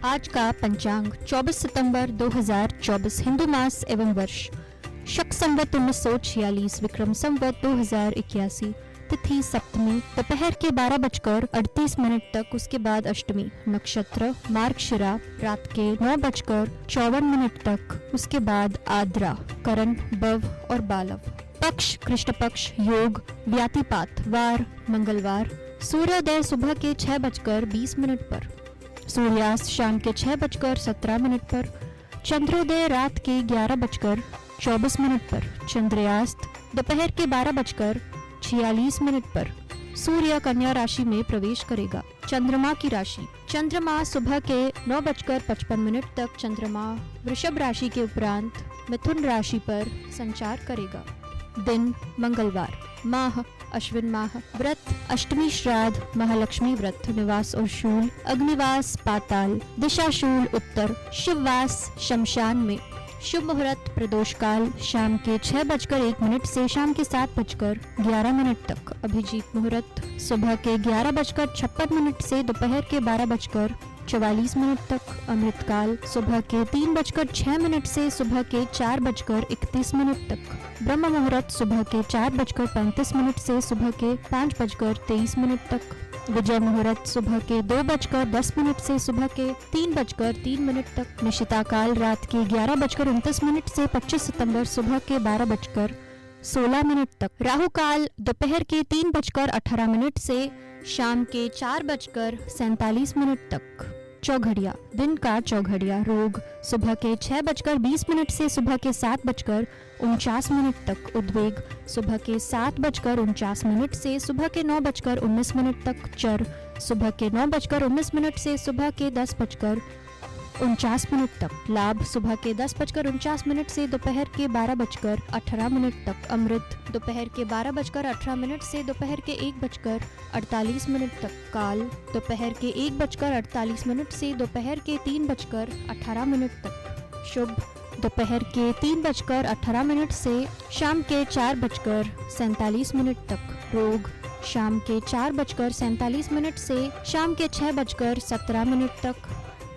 आज का पंचांग 24 सितंबर 2024 हिंदू मास एवं वर्ष शक संवत 1946 विक्रम संवत 2081। तिथि सप्तमी दोपहर के 12:38 तक, उसके बाद अष्टमी। नक्षत्र मार्गशिरा रात के 9:54 तक, उसके बाद आद्रा करण बव और बालव। पक्ष कृष्ण पक्ष, योग व्यातिपात, वार मंगलवार। सूर्योदय सुबह के 6:20 पर, सूर्यास्त शाम के 6:17 पर, चंद्रोदय रात के 11:24 पर, चंद्रयास्त दोपहर के 12:46 पर। सूर्य कन्या राशि में प्रवेश करेगा। चंद्रमा की राशि। चंद्रमा सुबह के 9:55 तक चंद्रमा वृषभ राशि के उपरांत मिथुन राशि पर संचार करेगा। दिन मंगलवार। माह अश्विन माह। व्रत अष्टमी श्राद्ध महालक्ष्मी व्रत। निवास और शूल अग्निवास पाताल। दिशा शूल उत्तर। शिववास शमशान में। शुभ मुहूर्त प्रदोष काल शाम के 6:01 से शाम के 7:11 तक। अभिजीत मुहूर्त सुबह के 11:56 से दोपहर के 12:44 तक। अमृत काल सुबह के 3:06 से सुबह के 4:31 तक। ब्रह्म मुहूर्त सुबह के 4:35 से सुबह के 5:23 तक। विजय मुहूर्त सुबह के 2:10 से सुबह के 3:03 तक। निशिता काल रात के 11:29 से 25 सितंबर सुबह के 12:16 तक। राहु काल दोपहर के 3:18 से शाम के 4:47 तक। चौघड़िया। दिन का चौघड़िया। रोग सुबह के 6:20 से सुबह के 7:49 तक। उद्वेग सुबह के 7:49 से सुबह के 9:19 तक। चर सुबह के 9:19 से सुबह के 10:49 तक। लाभ सुबह के 10:49 से दोपहर के 12:18 तक। अमृत दोपहर के 12:18 से दोपहर के 1:48 तक। काल दोपहर के 1:48 से दोपहर के 3:18 तक। शुभ दोपहर के 3:18 से शाम के 4:47 तक। रोग शाम के 4:47 से शाम के 6:17 तक।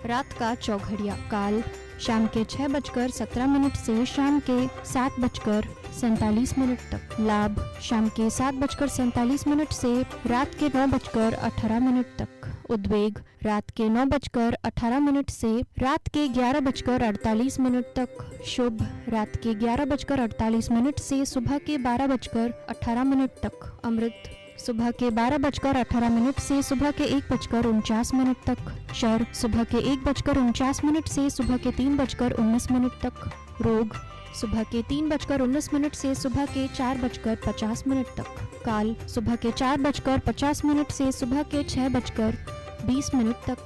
रात का चौघड़िया। काल शाम के 6:17 से शाम के 7:47 तक। लाभ शाम के 7:47 से रात के 9:18 तक। उद्वेग रात के 9:18 से रात के 11:48 तक। शुभ रात के 11:48 से सुबह के 12:18 तक। अमृत सुबह के 12:18 से सुबह के 1:49 तक। शर सुबह के 1:49 से सुबह के 3:19 तक। रोग सुबह के 3:19 से सुबह के 4:50 तक। काल सुबह के 4:50 से सुबह के 6:20 तक।